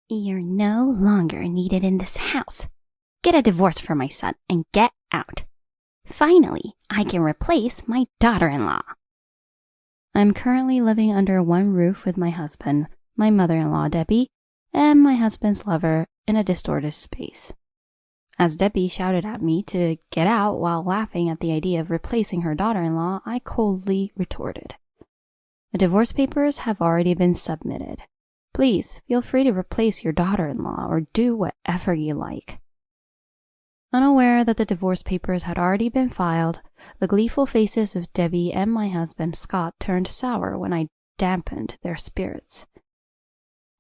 You're no longer needed in this house. Get a divorce for my son and get out. Finally, I can replace my daughter-in-law. I'm currently living under one roof with my husband, my mother-in-law Debbie, and my husband's lover in a distorted space. As Debbie shouted at me to get out while laughing at the idea of replacing her daughter-in-law, I coldly retorted, "The divorce papers have already been submitted. Please feel free to replace your daughter-in-law or do whatever you like." Unaware that the divorce papers had already been filed, the gleeful faces of Debbie and my husband Scott turned sour when I dampened their spirits.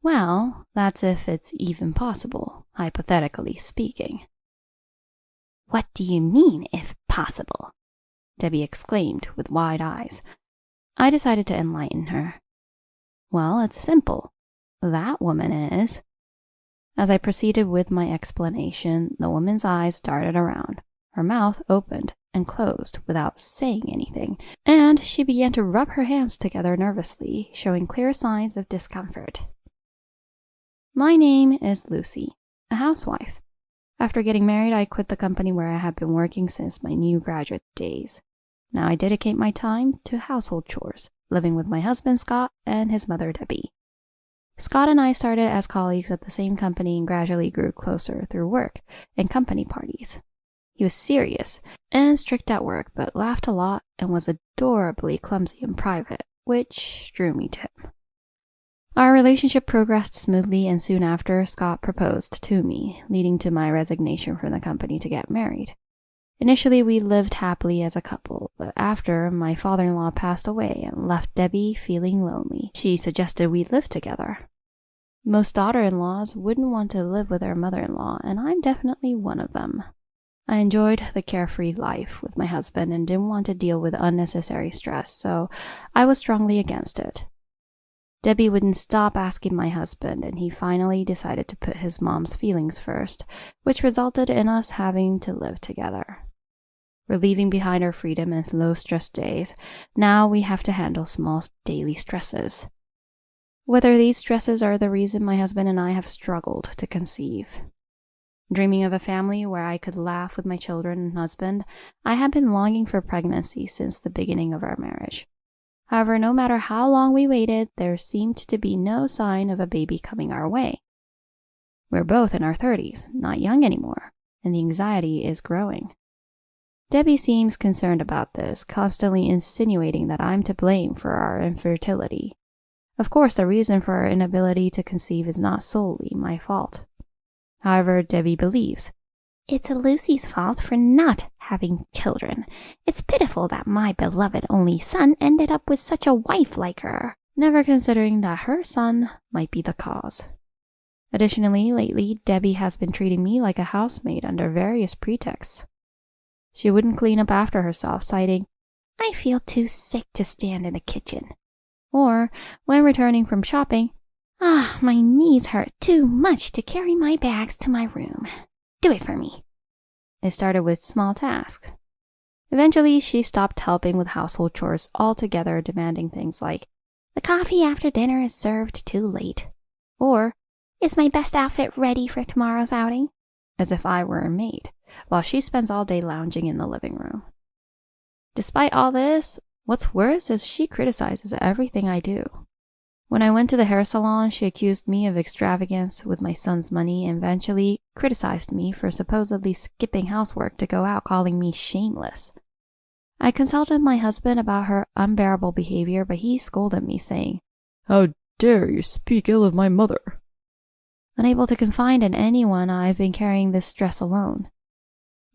Well, that's if it's even possible, hypothetically speaking. "What do you mean, if possible?" Debbie exclaimed with wide eyes. I decided to enlighten her. Well, it's simple. That woman is... As I proceeded with my explanation, the woman's eyes darted around. Her mouth opened and closed without saying anything, and she began to rub her hands together nervously, showing clear signs of discomfort. My name is Lucy, a housewife. After getting married, I quit the company where I had been working since my new graduate days. Now I dedicate my time to household chores, living with my husband Scott and his mother Debbie. Scott and I started as colleagues at the same company and gradually grew closer through work and company parties. He was serious and strict at work, but laughed a lot and was adorably clumsy in private, which drew me to him. Our relationship progressed smoothly, and soon after, Scott proposed to me, leading to my resignation from the company to get married. Initially, we lived happily as a couple, but after, my father-in-law passed away and left Debbie feeling lonely. She suggested we live together. Most daughter-in-laws wouldn't want to live with their mother-in-law, and I'm definitely one of them. I enjoyed the carefree life with my husband and didn't want to deal with unnecessary stress, so I was strongly against it. Debbie wouldn't stop asking my husband, and he finally decided to put his mom's feelings first, which resulted in us having to live together. We're leaving behind our freedom and low-stress days. Now we have to handle small daily stresses. Whether these stresses are the reason my husband and I have struggled to conceive. Dreaming of a family where I could laugh with my children and husband, I have been longing for pregnancy since the beginning of our marriage. However, no matter how long we waited, there seemed to be no sign of a baby coming our way. We're both in our 30s, not young anymore, and the anxiety is growing. Debbie seems concerned about this, constantly insinuating that I'm to blame for our infertility. Of course, the reason for our inability to conceive is not solely my fault. However, Debbie believes, "It's Lucy's fault for not having children. It's pitiful that my beloved only son ended up with such a wife like her," never considering that her son might be the cause. Additionally, lately, Debbie has been treating me like a housemaid under various pretexts. She wouldn't clean up after herself, citing, "I feel too sick to stand in the kitchen." Or, when returning from shopping, my knees hurt too much to carry my bags to my room. Do it for me." It started with small tasks. Eventually, she stopped helping with household chores altogether, demanding things like, "The coffee after dinner is served too late." Or, "Is my best outfit ready for tomorrow's outing?" as if I were a maid, while she spends all day lounging in the living room. Despite all this, what's worse is she criticizes everything I do. When I went to the hair salon, she accused me of extravagance with my son's money and eventually criticized me for supposedly skipping housework to go out, calling me shameless. I consulted my husband about her unbearable behavior, but he scolded me, saying, "How dare you speak ill of my mother?" Unable to confide in anyone, I've been carrying this stress alone.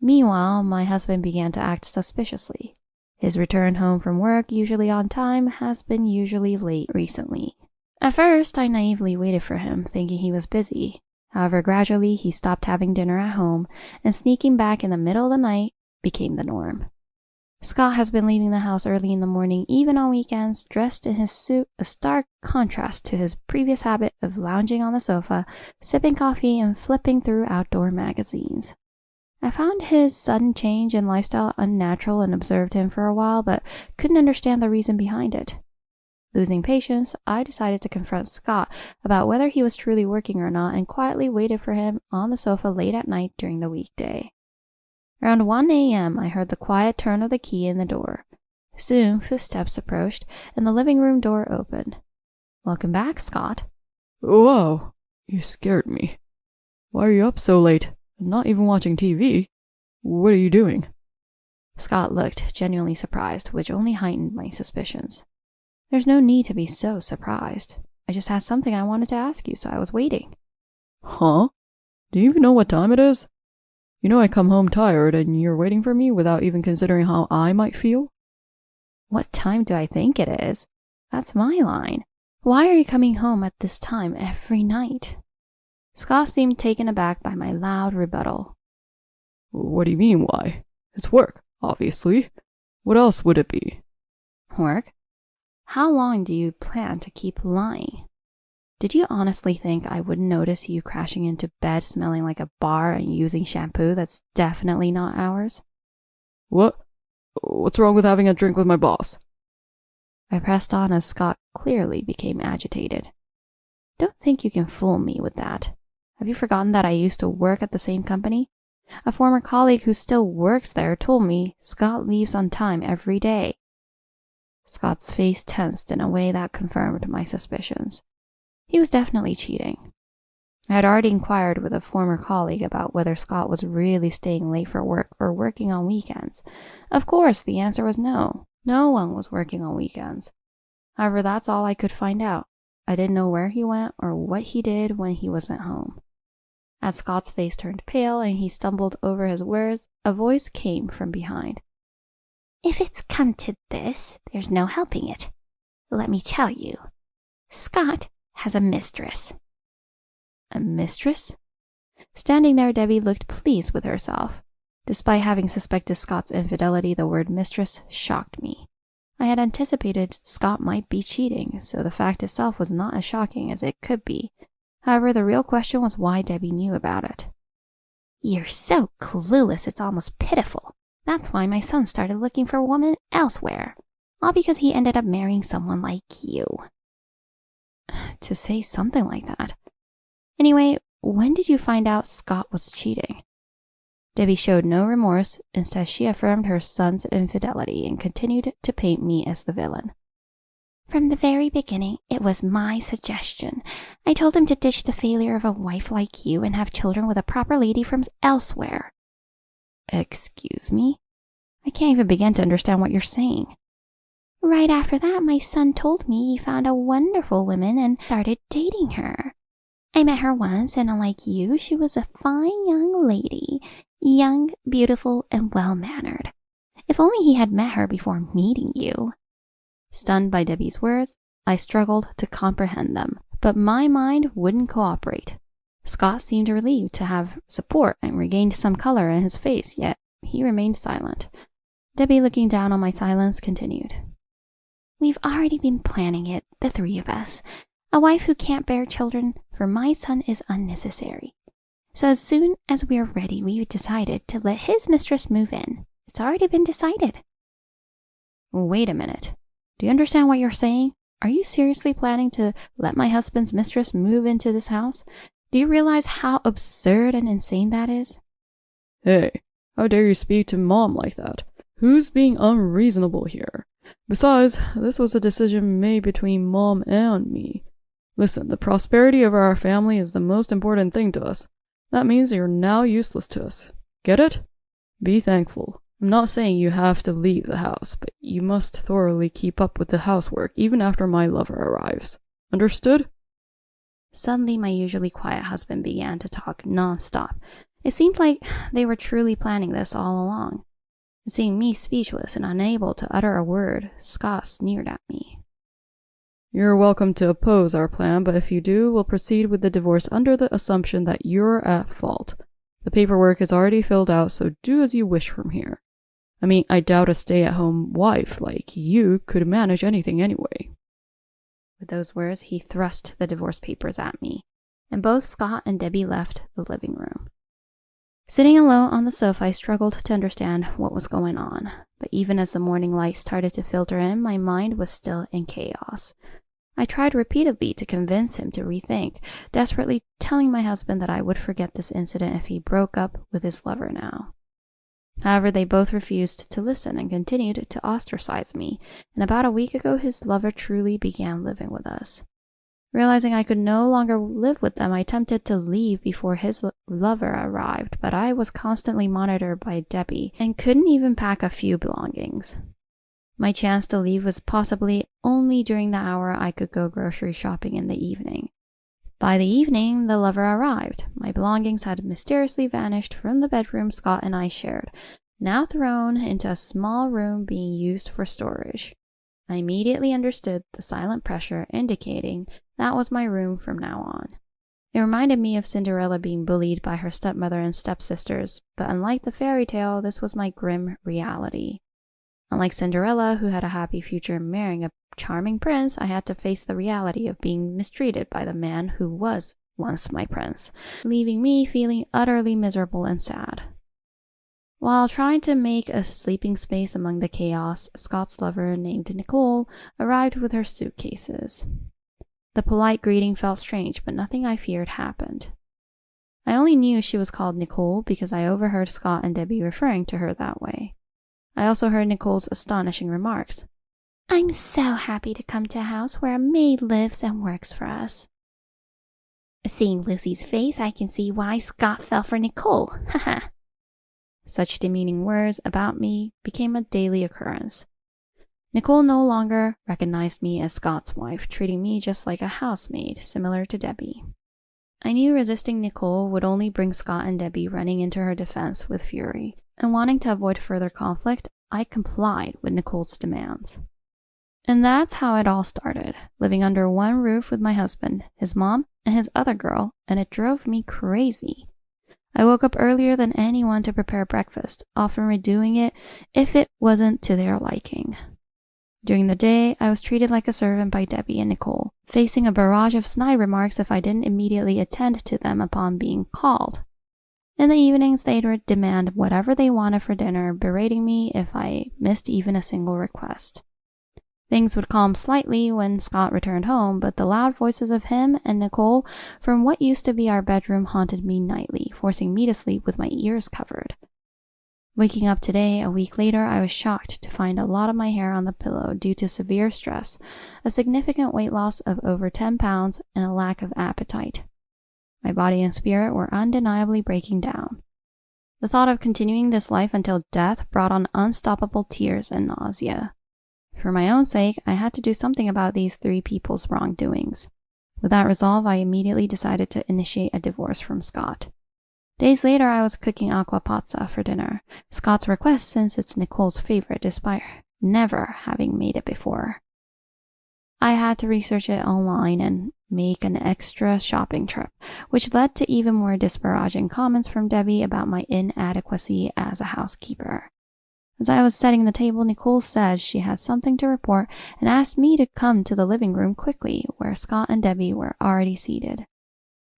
Meanwhile, my husband began to act suspiciously. His return home from work, usually on time, has been usually late recently. At first, I naively waited for him, thinking he was busy. However, gradually, he stopped having dinner at home, and sneaking back in the middle of the night became the norm. Scott has been leaving the house early in the morning, even on weekends, dressed in his suit, a stark contrast to his previous habit of lounging on the sofa, sipping coffee, and flipping through outdoor magazines. I found his sudden change in lifestyle unnatural and observed him for a while, but couldn't understand the reason behind it. Losing patience, I decided to confront Scott about whether he was truly working or not and quietly waited for him on the sofa late at night during the weekday. Around 1 a.m., I heard the quiet turn of the key in the door. Soon, footsteps approached, and the living room door opened. "Welcome back, Scott." Wow, you scared me. Why are you up so late? Not even watching TV? What are you doing? Scott looked genuinely surprised, which only heightened my suspicions. There's no need to be so surprised. I just had something I wanted to ask you, so I was waiting. Huh? Do you even know what time it is? You know I come home tired and you're waiting for me without even considering how I might feel? What time do I think it is? That's my line. Why are you coming home at this time every night? Scott seemed taken aback by my loud rebuttal. What do you mean, why? It's work, obviously. What else would it be? Work? How long do you plan to keep lying? Did you honestly think I wouldn't notice you crashing into bed smelling like a bar and using shampoo that's definitely not ours? What? What's wrong with having a drink with my boss? I pressed on as Scott clearly became agitated. Don't think you can fool me with that. Have you forgotten that I used to work at the same company? A former colleague who still works there told me Scott leaves on time every day. Scott's face tensed in a way that confirmed my suspicions. He was definitely cheating. I had already inquired with a former colleague about whether Scott was really staying late for work or working on weekends. Of course, the answer was no. No one was working on weekends. However, that's all I could find out. I didn't know where he went or what he did when he wasn't home. As Scott's face turned pale and he stumbled over his words, a voice came from behind. If it's come to this, there's no helping it. Let me tell you, Scott has a mistress. A mistress? Standing there, Debbie looked pleased with herself. Despite having suspected Scott's infidelity, the word mistress shocked me. I had anticipated Scott might be cheating, so the fact itself was not as shocking as it could be. However, the real question was why Debbie knew about it. You're so clueless, it's almost pitiful. That's why my son started looking for a woman elsewhere. All because he ended up marrying someone like you. To say something like that. Anyway, when did you find out Scott was cheating? Debbie showed no remorse. Instead, she affirmed her son's infidelity and continued to paint me as the villain. From the very beginning, it was my suggestion. I told him to ditch the failure of a wife like you and have children with a proper lady from elsewhere. Excuse me? I can't even begin to understand what you're saying. Right after that, my son told me he found a wonderful woman and started dating her. I met her once, and unlike you, she was a fine young lady. Young, beautiful, and well-mannered. If only he had met her before meeting you. Stunned by Debbie's words, I struggled to comprehend them, but my mind wouldn't cooperate. Scott seemed relieved to have support and regained some color in his face, yet he remained silent. Debbie, looking down on my silence, continued. We've already been planning it, the three of us. A wife who can't bear children for my son is unnecessary. So as soon as we're ready, we decided to let his mistress move in. It's already been decided. Wait a minute. Do you understand what you're saying? Are you seriously planning to let my husband's mistress move into this house? Do you realize how absurd and insane that is? Hey, how dare you speak to Mom like that? Who's being unreasonable here? Besides, this was a decision made between Mom and me. Listen, the prosperity of our family is the most important thing to us. That means you're now useless to us. Get it? Be thankful. I'm not saying you have to leave the house, but you must thoroughly keep up with the housework even after my lover arrives. Understood? Suddenly, my usually quiet husband began to talk non-stop. It seemed like they were truly planning this all along. Seeing me speechless and unable to utter a word, Scott sneered at me. You're welcome to oppose our plan, but if you do, we'll proceed with the divorce under the assumption that you're at fault. The paperwork is already filled out, so do as you wish from here. I mean, I doubt a stay-at-home wife like you could manage anything anyway. With those words, he thrust the divorce papers at me, and both Scott and Debbie left the living room. Sitting alone on the sofa, I struggled to understand what was going on. But even as the morning light started to filter in, my mind was still in chaos. I tried repeatedly to convince him to rethink, desperately telling my husband that I would forget this incident if he broke up with his lover now. However, they both refused to listen and continued to ostracize me, and about a week ago his lover truly began living with us. Realizing I could no longer live with them, I attempted to leave before his lover arrived, but I was constantly monitored by Debbie and couldn't even pack a few belongings. My chance to leave was possibly only during the hour I could go grocery shopping in the evening. By the evening, the lover arrived. My belongings had mysteriously vanished from the bedroom Scott and I shared, now thrown into a small room being used for storage. I immediately understood the silent pressure indicating that was my room from now on. It reminded me of Cinderella being bullied by her stepmother and stepsisters, but unlike the fairy tale, this was my grim reality. Unlike Cinderella, who had a happy future marrying a charming prince, I had to face the reality of being mistreated by the man who was once my prince, leaving me feeling utterly miserable and sad. While trying to make a sleeping space among the chaos, Scott's lover, named Nicole, arrived with her suitcases. The polite greeting felt strange, but nothing I feared happened. I only knew she was called Nicole because I overheard Scott and Debbie referring to her that way. I also heard Nicole's astonishing remarks. I'm so happy to come to a house where a maid lives and works for us. Seeing Lucy's face, I can see why Scott fell for Nicole. Haha. Such demeaning words about me became a daily occurrence. Nicole no longer recognized me as Scott's wife, treating me just like a housemaid, similar to Debbie. I knew resisting Nicole would only bring Scott and Debbie running into her defense with fury, and wanting to avoid further conflict, I complied with Nicole's demands. And that's how it all started, living under one roof with my husband, his mom, and his other girl, and it drove me crazy. I woke up earlier than anyone to prepare breakfast, often redoing it if it wasn't to their liking. During the day, I was treated like a servant by Debbie and Nicole, facing a barrage of snide remarks if I didn't immediately attend to them upon being called. In the evenings, they'd demand whatever they wanted for dinner, berating me if I missed even a single request. Things would calm slightly when Scott returned home, but the loud voices of him and Nicole from what used to be our bedroom haunted me nightly, forcing me to sleep with my ears covered. Waking up today, a week later, I was shocked to find a lot of my hair on the pillow due to severe stress, a significant weight loss of over 10 pounds, and a lack of appetite. My body and spirit were undeniably breaking down. The thought of continuing this life until death brought on unstoppable tears and nausea. For my own sake, I had to do something about these three people's wrongdoings. With that resolve, I immediately decided to initiate a divorce from Scott. Days later, I was cooking aqua pazza for dinner, Scott's request since it's Nicole's favorite despite never having made it before. I had to research it online and make an extra shopping trip, which led to even more disparaging comments from Debbie about my inadequacy as a housekeeper. As I was setting the table, Nicole said she had something to report and asked me to come to the living room quickly, where Scott and Debbie were already seated.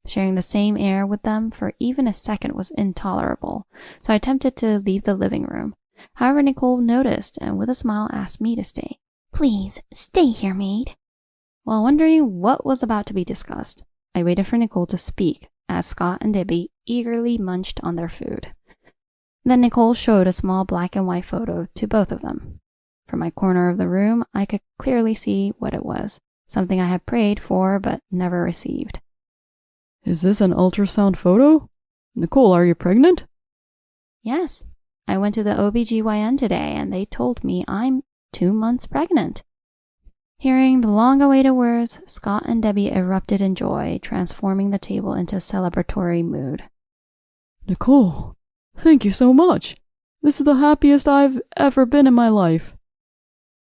Sharing the same air with them for even a second was intolerable, so I attempted to leave the living room. However, Nicole noticed and with a smile asked me to stay. Please, stay here, maid. While wondering what was about to be discussed, I waited for Nicole to speak as Scott and Debbie eagerly munched on their food. Then Nicole showed a small black and white photo to both of them. From my corner of the room, I could clearly see what it was, something I had prayed for but never received. Is this an ultrasound photo? Nicole, are you pregnant? Yes. I went to the OBGYN today and they told me I'm 2 months pregnant. Hearing the long-awaited words, Scott and Debbie erupted in joy, transforming the table into a celebratory mood. Nicole, thank you so much. This is the happiest I've ever been in my life.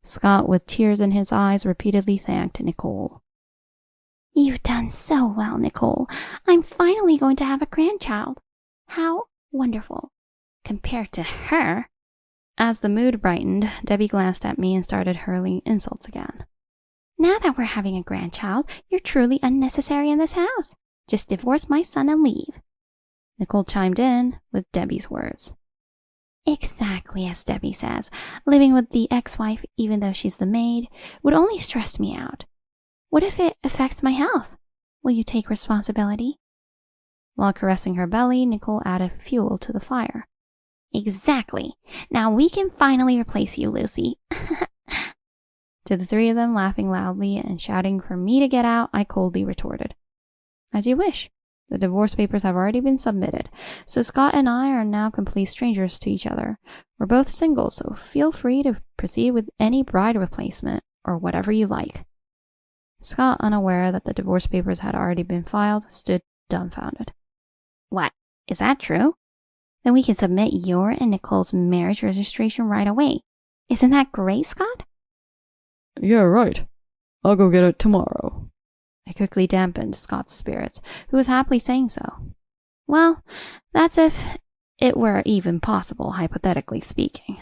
Scott, with tears in his eyes, repeatedly thanked Nicole. You've done so well, Nicole. I'm finally going to have a grandchild. How wonderful. Compared to her. As the mood brightened, Debbie glanced at me and started hurling insults again. Now that we're having a grandchild, you're truly unnecessary in this house. Just divorce my son and leave. Nicole chimed in with Debbie's words. Exactly as Debbie says. Living with the ex-wife, even though she's the maid, would only stress me out. What if it affects my health? Will you take responsibility? While caressing her belly, Nicole added fuel to the fire. Exactly. Now we can finally replace you, Lucy. To the three of them laughing loudly and shouting for me to get out, I coldly retorted, "As you wish. The divorce papers have already been submitted, so Scott and I are now complete strangers to each other. We're both single, so feel free to proceed with any bride replacement or whatever you like." Scott, unaware that the divorce papers had already been filed, stood dumbfounded. What? Is that true? Then we can submit your and Nicole's marriage registration right away. Isn't that great, Scott? Yeah, right. I'll go get it tomorrow. I quickly dampened Scott's spirits, who was happily saying so. Well, that's if it were even possible, hypothetically speaking.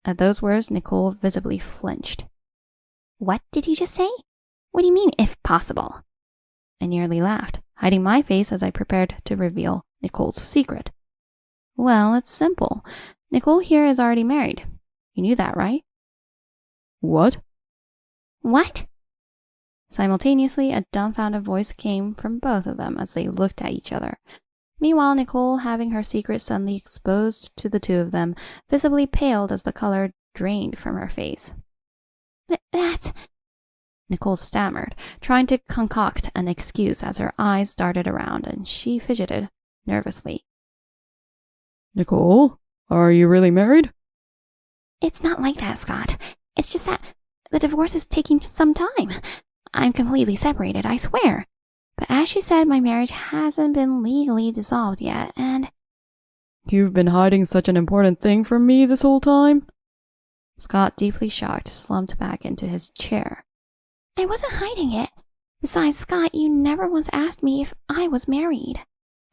At those words, Nicole visibly flinched. What did you just say? What do you mean, if possible? I nearly laughed, hiding my face as I prepared to reveal Nicole's secret. Well, it's simple. Nicole here is already married. You knew that, right? What? What? Simultaneously, a dumbfounded voice came from both of them as they looked at each other. Meanwhile, Nicole, having her secret suddenly exposed to the two of them, visibly paled as the color drained from her face. That's... Nicole stammered, trying to concoct an excuse as her eyes darted around and she fidgeted nervously. Nicole, are you really married? It's not like that, Scott. It's just that the divorce is taking some time. I'm completely separated, I swear. But as she said, my marriage hasn't been legally dissolved yet, and... You've been hiding such an important thing from me this whole time? Scott, deeply shocked, slumped back into his chair. I wasn't hiding it. Besides, Scott, you never once asked me if I was married.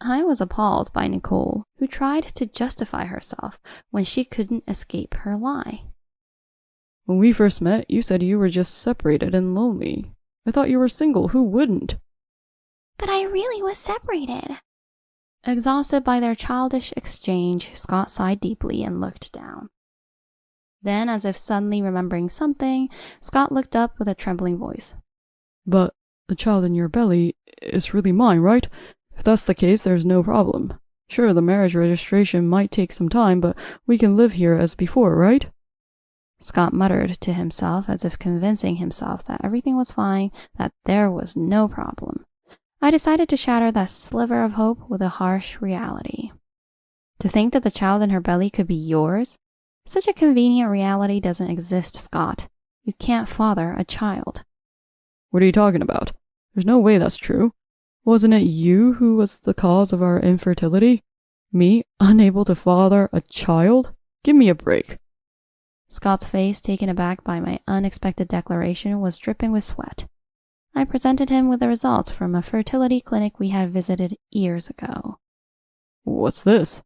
I was appalled by Nicole, who tried to justify herself when she couldn't escape her lie. When we first met, you said you were just separated and lonely. I thought you were single. Who wouldn't? But I really was separated. Exhausted by their childish exchange, Scott sighed deeply and looked down. Then, as if suddenly remembering something, Scott looked up with a trembling voice. But the child in your belly is really mine, right? If that's the case, there's no problem. Sure, the marriage registration might take some time, but we can live here as before, right? Scott muttered to himself as if convincing himself that everything was fine, that there was no problem. I decided to shatter that sliver of hope with a harsh reality. To think that the child in her belly could be yours? Such a convenient reality doesn't exist, Scott. You can't father a child. What are you talking about? There's no way that's true. Wasn't it you who was the cause of our infertility? Me, unable to father a child? Give me a break. Scott's face, taken aback by my unexpected declaration, was dripping with sweat. I presented him with the results from a fertility clinic we had visited years ago. What's this?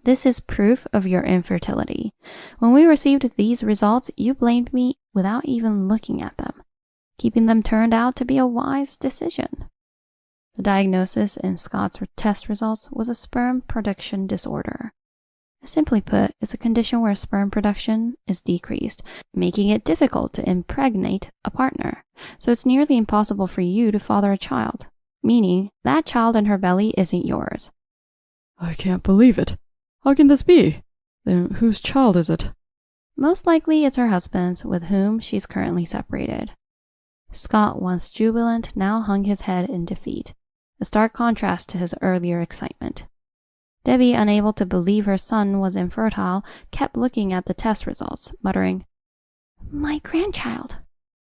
This is proof of your infertility. When we received these results, you blamed me without even looking at them. Keeping them turned out to be a wise decision. The diagnosis in Scott's test results was a sperm production disorder. Simply put, it's a condition where sperm production is decreased, making it difficult to impregnate a partner. So it's nearly impossible for you to father a child, meaning that child in her belly isn't yours. I can't believe it. How can this be? Then whose child is it? Most likely it's her husband's, with whom she's currently separated. Scott, once jubilant, now hung his head in defeat, a stark contrast to his earlier excitement. Debbie, unable to believe her son was infertile, kept looking at the test results, muttering, My grandchild.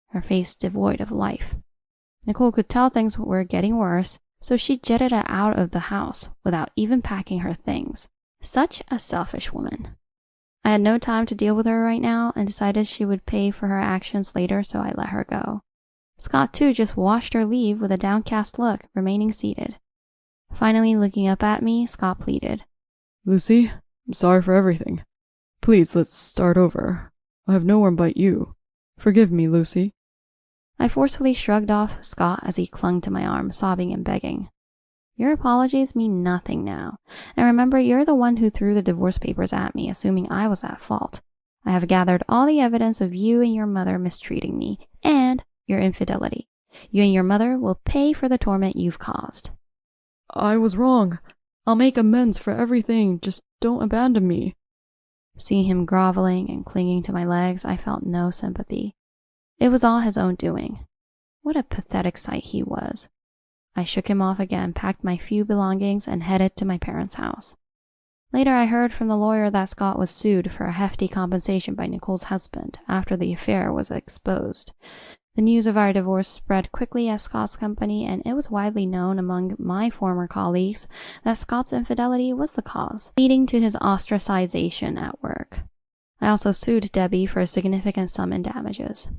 Her face devoid of life. Nicole could tell things were getting worse, so she jetted out of the house without even packing her things. Such a selfish woman. I had no time to deal with her right now and decided she would pay for her actions later, so I let her go. Scott, too, just watched her leave with a downcast look, remaining seated. Finally, looking up at me, Scott pleaded, Lucy, I'm sorry for everything. Please, let's start over. I have no one but you. Forgive me, Lucy. I forcefully shrugged off Scott as he clung to my arm, sobbing and begging. Your apologies mean nothing now. And remember, you're the one who threw the divorce papers at me, assuming I was at fault. I have gathered all the evidence of you and your mother mistreating me, and your infidelity. You and your mother will pay for the torment you've caused. I was wrong. I'll make amends for everything. Just don't abandon me. Seeing him groveling and clinging to my legs, I felt no sympathy. It was all his own doing. What a pathetic sight he was. I shook him off again, packed my few belongings, and headed to my parents' house. Later, I heard from the lawyer that Scott was sued for a hefty compensation by Nicole's husband after the affair was exposed. The news of our divorce spread quickly at Scott's company, and it was widely known among my former colleagues that Scott's infidelity was the cause, leading to his ostracization at work. I also sued Debbie for a significant sum in damages.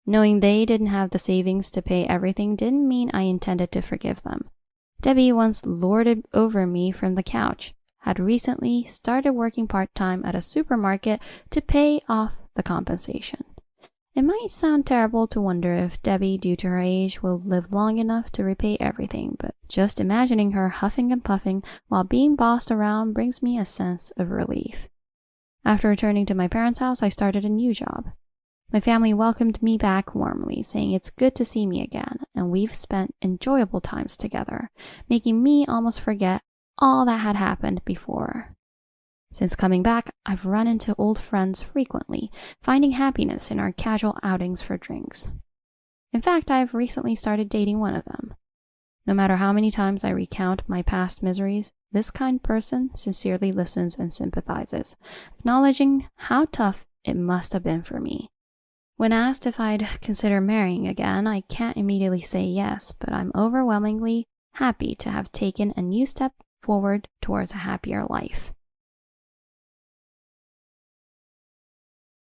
Knowing they didn't have the savings to pay everything didn't mean I intended to forgive them. Debbie once lorded over me from the couch, had recently started working part-time at a supermarket to pay off the compensation. It might sound terrible to wonder if Debbie, due to her age, will live long enough to repay everything, but just imagining her huffing and puffing while being bossed around brings me a sense of relief. After returning to my parents' house, I started a new job. My family welcomed me back warmly, saying it's good to see me again, and we've spent enjoyable times together, making me almost forget all that had happened before. Since coming back, I've run into old friends frequently, finding happiness in our casual outings for drinks. In fact, I've recently started dating one of them. No matter how many times I recount my past miseries, this kind person sincerely listens and sympathizes, acknowledging how tough it must have been for me. When asked if I'd consider marrying again, I can't immediately say yes, but I'm overwhelmingly happy to have taken a new step forward towards a happier life.